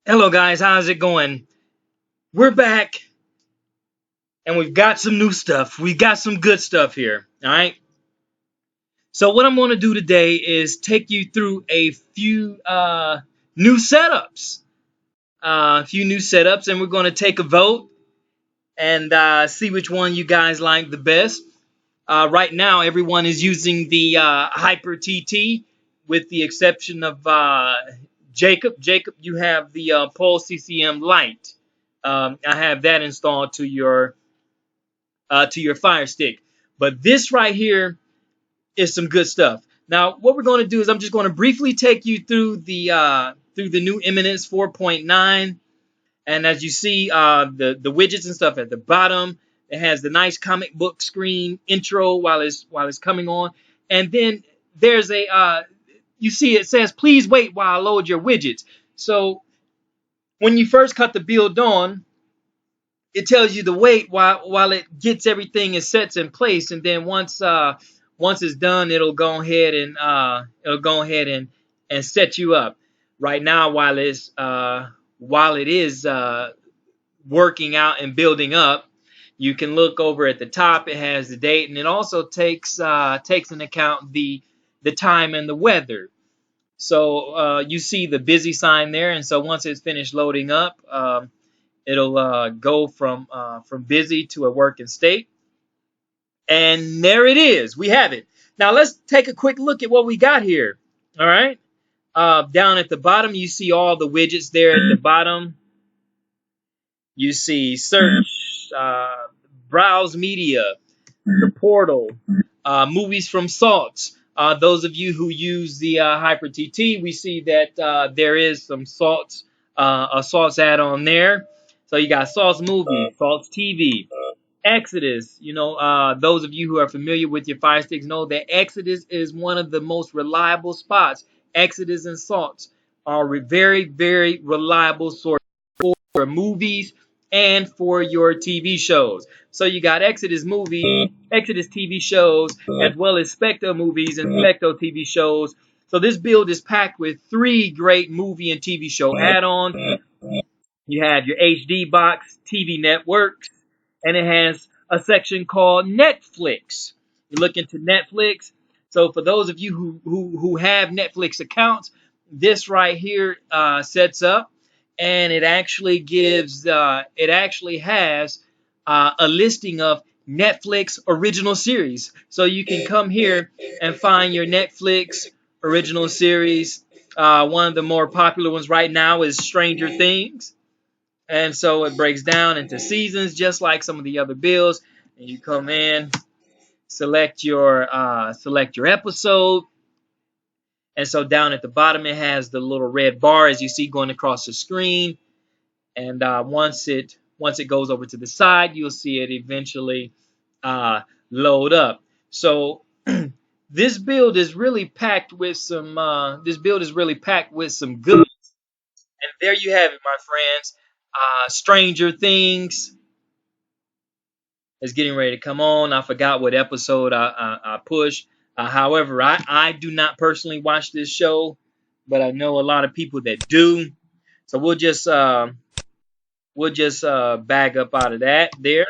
Hello, guys. How's it going? We're back and we've got some new stuff. We got some good stuff here. All right. So, what I'm going to do today is take you through a few new setups. And we're going to take a vote and see which one you guys like the best. Right now, everyone is using the Hyper TT with the exception of Jacob. Jacob, you have the Pulse CCM Lite. I have that installed to your Fire Stick. But this right here is some good stuff. Now, what we're going to do is I'm just going to briefly take you through the new Eminence 4.9. And as you see, the widgets and stuff at the bottom, it has the nice comic book screen intro while it's coming on, and then there's a you see it says please wait while I load your widgets. So when you first cut the build on, it tells you to wait while it gets everything and sets in place, and then once it's done, it'll go ahead and set you up. Right now, while it is working out and building up, you can look over at the top. It has the date, and it also takes into account the time and the weather. So you see the busy sign there, and so once it's finished loading up, it'll go from busy to a working state. And there it is. We have it. Now let's take a quick look at what we got here. All right. Down at the bottom, you see all the widgets there at the bottom. You see search, browse media, the portal, movies from Salts. Those of you who use the Hyper TT, we see that there is some Salts, a Salts add-on there. So you got Salts Movie, Salts TV, Exodus. Those of you who are familiar with your Fire Sticks know that Exodus is one of the most reliable spots. Exodus and Salts are very, very reliable sources for movies and for your TV shows. So you got Exodus TV shows, as well as Specto movies and Specto TV shows. So this build is packed with 3 great movie and TV show add-ons. You have your HD box TV networks, and it has a section called Netflix. You look into Netflix. So for those of you who have Netflix accounts, this right here sets up, and it actually has a listing of Netflix original series. So you can come here and find your Netflix original series. One of the more popular ones right now is Stranger Things. And so it breaks down into seasons, just like some of the other builds. And you come in, select your episode, and so down at the bottom it has the little red bar as you see going across the screen. And once it goes over to the side, you'll see it eventually load up. So this build is really packed with some goods. And there you have it, my friends. Stranger Things is getting ready to come on. I forgot what episode I pushed. However, I do not personally watch this show, but I know a lot of people that do. So we'll just back up out of that there.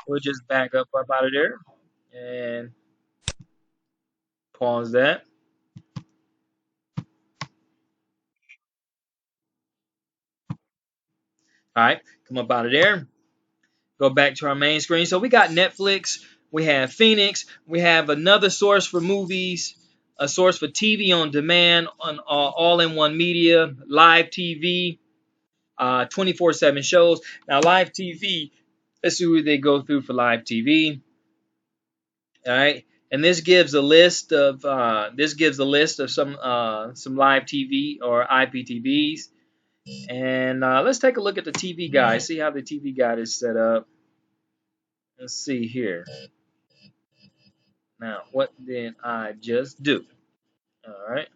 We'll just back up out of there and pause that. All right, come up out of there. Go back to our main screen. So we got Netflix, we have Phoenix, we have another source for movies, a source for TV on demand, on all-in-one media, live TV, 24/7 shows. Now live TV, let's see what they go through for live TV. All right, and this gives a list of some live TV or IPTVs. And let's take a look at the TV guide. See how the TV guide is set up. Let's see here. Now, what did I just do? All right.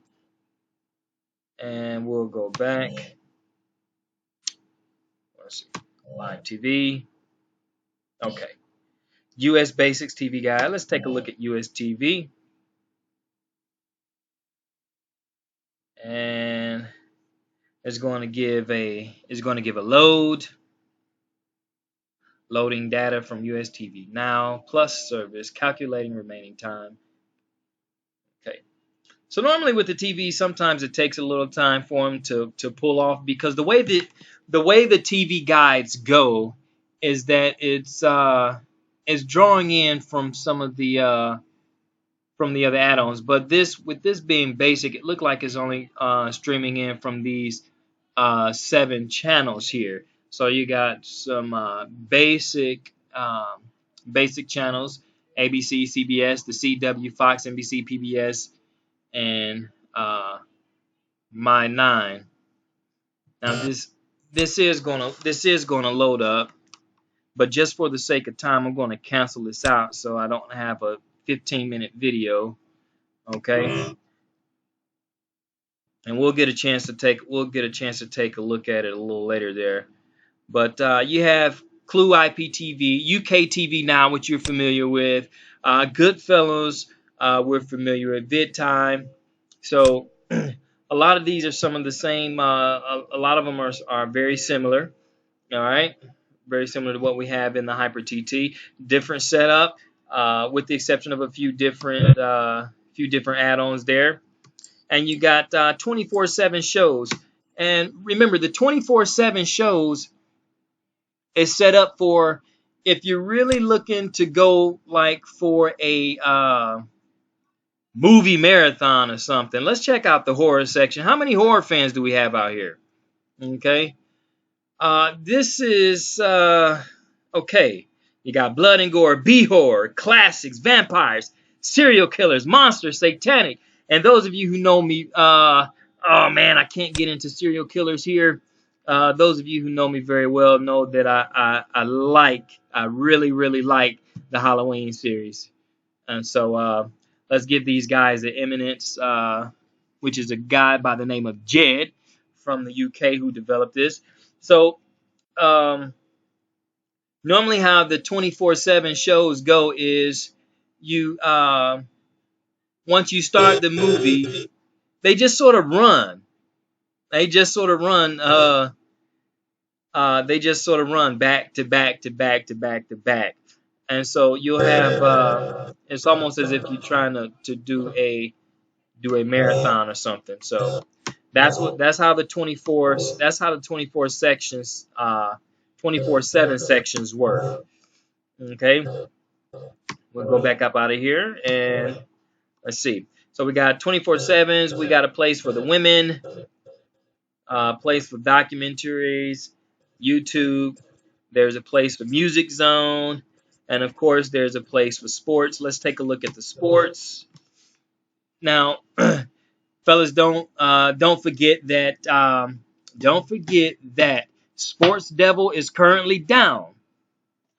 And we'll go back. Let's see. Live TV. Okay. US Basics TV Guide. Let's take a look at US TV. and it's going to give a loading data from US TV Now plus service, calculating remaining time. Okay. So normally with the TV, sometimes it takes a little time for them to pull off, because the way the TV guides go is that it's drawing in from some of the from the other add-ons. But with this being basic, it looked like it's only streaming in from these 7 channels here. So you got some basic channels: ABC, CBS, the CW, Fox, NBC, PBS, and My 9. Now this is gonna load up, but just for the sake of time, I'm gonna cancel this out so I don't have a 15-minute video. Okay, and we'll get a chance to take a look at it a little later there. But you have Clue IPTV, UK TV Now, which you're familiar with, Goodfellas, we're familiar with, VidTime. So a lot of these are some of the same. A lot of them are very similar. All right, very similar to what we have in the Hyper TT. Different setup, with the exception of a few different add-ons there. And you got 24/7 shows. And remember, the 24/7 shows is set up for if you're really looking to go like for a movie marathon or something. Let's check out the horror section. How many horror fans do we have out here? Okay. This is okay. You got blood and gore, B-horror, classics, vampires, serial killers, monsters, satanic. And those of you who know me, oh man, I can't get into serial killers here. Those of you who know me very well know that I really, really like the Halloween series. And so let's give these guys an Eminence, which is a guy by the name of Jed from the UK who developed this. So normally how the 24/7 shows go is you once you start the movie, they just sort of run. They just sort of run. They just sort of run back to back to back to back to back, and so you'll have. It's almost as if you're trying to do a marathon or something. So that's how the 24 sections 24/7 sections work. Okay, we'll go back up out of here and let's see. So we got 24/7s. We got a place for the women, place for documentaries, YouTube. There's a place for Music Zone, and of course there's a place for sports. Let's take a look at the sports. Now, fellas, don't forget that Sports Devil is currently down.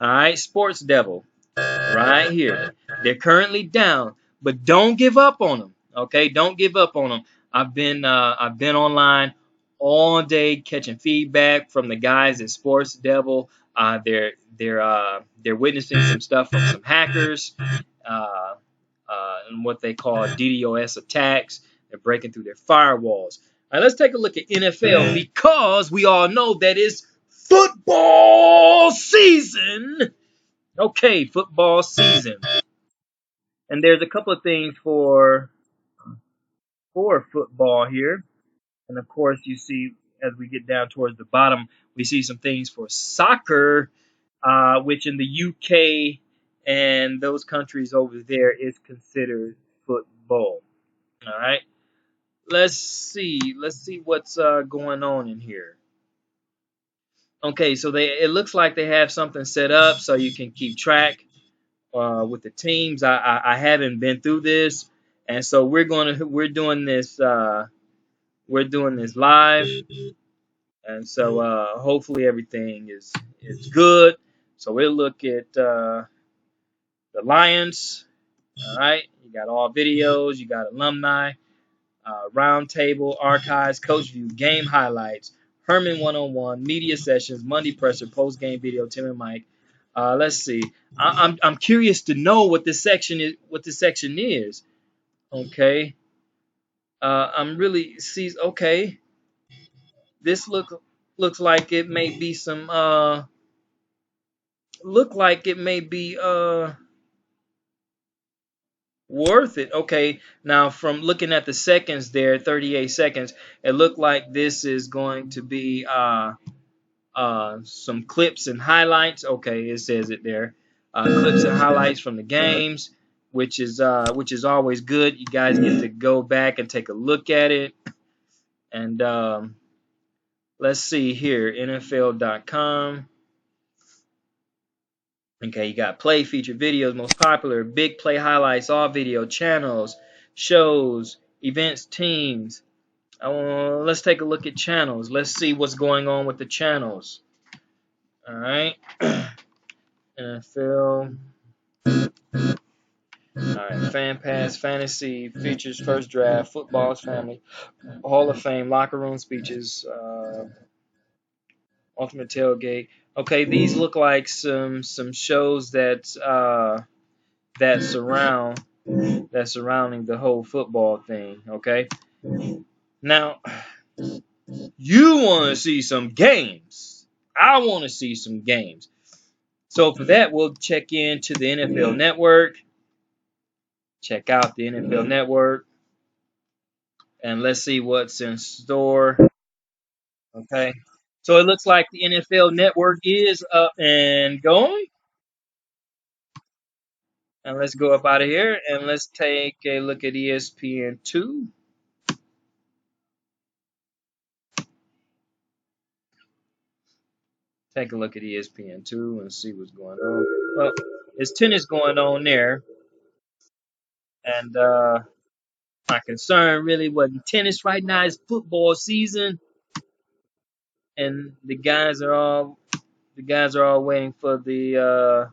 All right, Sports Devil, right here. They're currently down, but don't give up on them. Okay, don't give up on them. I've been online all day catching feedback from the guys at Sports Devil. They're witnessing some stuff from some hackers, and what they call DDoS attacks. They're breaking through their firewalls. All right, let's take a look at NFL, because we all know that it's football season. Okay, football season. And there's a couple of things for football here. And of course, you see, as we get down towards the bottom, we see some things for soccer, which in the UK and those countries over there is considered football. All right. Let's see what's going on in here. Okay, so it looks like they have something set up so you can keep track with the teams. I haven't been through this, and so we're doing this live, and so hopefully everything is good. So we'll look at the Lions. All right, you got all videos, you got alumni, roundtable, archives, coach view, game highlights, Herman one-on-one, media sessions, Monday presser, post game video, Tim and Mike. Let's see. I'm curious to know what this section is. Okay. I'm really see. Okay, this looks like it may be some look like it may be worth it. Okay, now from looking at the seconds there, 38 seconds, it looked like this is going to be some clips and highlights. Okay, it says it there. Clips and highlights from the games, which is always good. You guys get to go back and take a look at it. And let's see here, NFL.com. Okay, you got play, featured videos, most popular, big play highlights, all video channels, shows, events, teams. Let's take a look at channels. Let's see what's going on with the channels. All right, NFL. All right, Fan Pass, Fantasy, Features, First Draft, Football's Family, Hall of Fame, Locker Room Speeches, Ultimate Tailgate. Okay, these look like some shows that surround that's surrounding the whole football thing. Okay, now you want to see some games. I want to see some games. So for that, we'll check into the NFL Network. Check out the NFL Network, and let's see what's in store. Okay. So it looks like the NFL Network is up and going. And let's go up out of here and let's take a look at ESPN2. Take a look at ESPN2 and see what's going on. Well, there's tennis going on there. And my concern really wasn't tennis right now. It's football season. And the guys are all waiting for the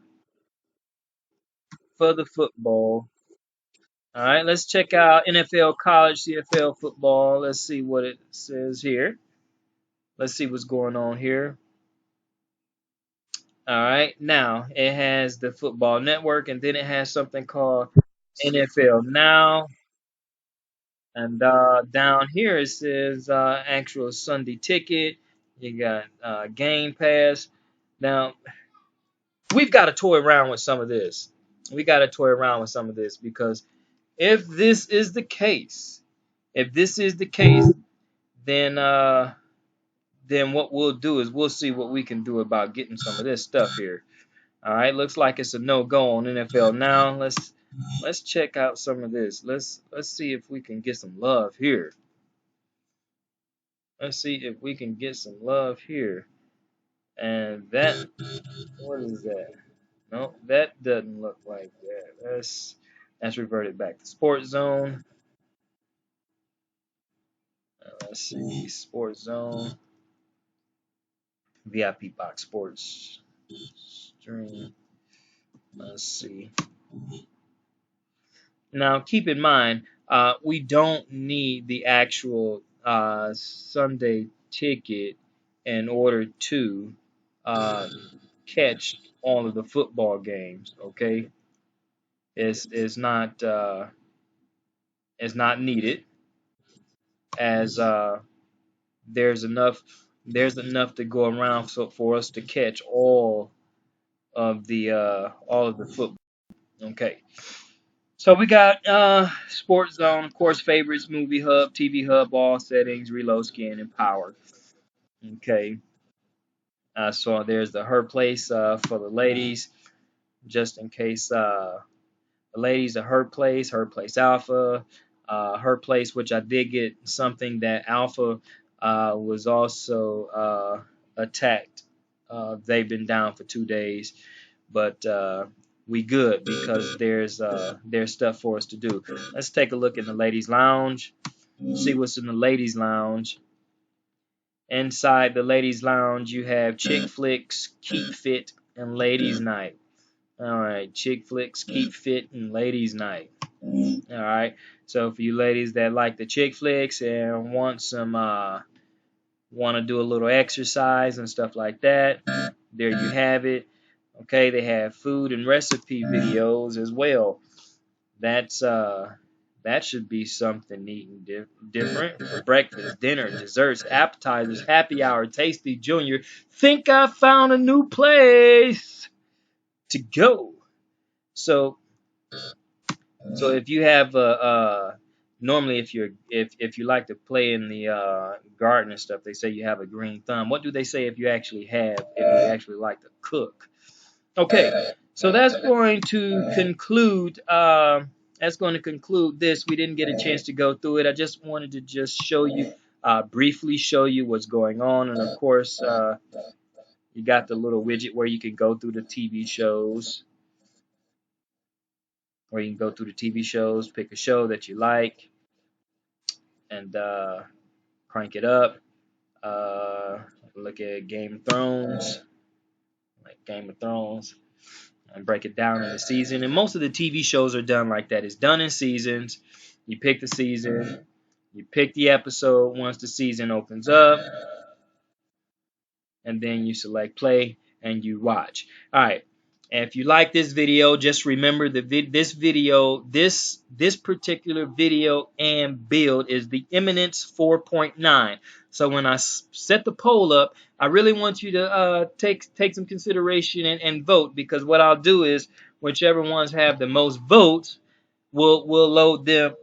football. All right, let's check out NFL, college, CFL football. Let's see what it says here. Let's see what's going on here. All right, now it has the Football Network, and then it has something called NFL Now. And down here it says actual Sunday ticket. You got Game Pass. Now we've got to toy around with some of this. We got to toy around with some of this because if this is the case, if this is the case, then what we'll do is we'll see what we can do about getting some of this stuff here. All right, looks like it's a no-go on NFL Now. Let's check out some of this. Let's see if we can get some love here. Let's see if we can get some love here. And that, what is that? No, that doesn't look like that. That's reverted back to Sports Zone. Let's see, Sports Zone, VIP Box Sports Stream. Let's see. Now, keep in mind, we don't need the actual Sunday ticket in order to uh, catch all of the football games. Okay, it's not needed as there's enough to go around so for us to catch all of the football. Okay. So we got Sports Zone, of course, favorites, Movie Hub, TV Hub, all settings, reload, scan, and power. Okay. So there's the Her Place for the ladies, just in case the ladies, Her Place Alpha, Her Place, which I did get something that Alpha was also attacked. They've been down for 2 days, but we good because there's stuff for us to do. Let's take a look in the ladies' lounge. See what's in the ladies' lounge. Inside the ladies' lounge, you have Chick Flicks, Keep Fit, and Ladies' Night. All right, Chick Flicks, Keep Fit, and Ladies' Night. All right. So for you ladies that like the Chick Flicks and want to do a little exercise and stuff like that, there you have it. Okay, they have food and recipe videos as well. That's That should be something neat and different. For breakfast, dinner, desserts, appetizers, happy hour, tasty junior. Think I found a new place to go. So, if you have normally if you like to play in the garden and stuff, they say you have a green thumb. What do they say if you actually like to cook? Okay, so that's going to conclude. This. We didn't get a chance to go through it. I just wanted to show you, briefly show you what's going on, and of course, you got the little widget where you can go through the TV shows, pick a show that you like, and crank it up. Look at Game of Thrones, and break it down in the season. And most of the TV shows are done like that. It's done in seasons. You pick the season, you pick the episode once the season opens up, and then you select play and you watch. All right. And if you like this video, just remember that this particular video and build is the Eminence 4.9. So when I set the poll up, I really want you to take some consideration and vote, because what I'll do is whichever ones have the most votes, we'll load them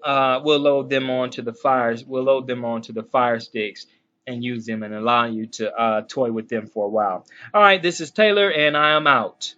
onto the Fire Sticks and use them and allow you to toy with them for a while. All right, this is Taylor, and I am out.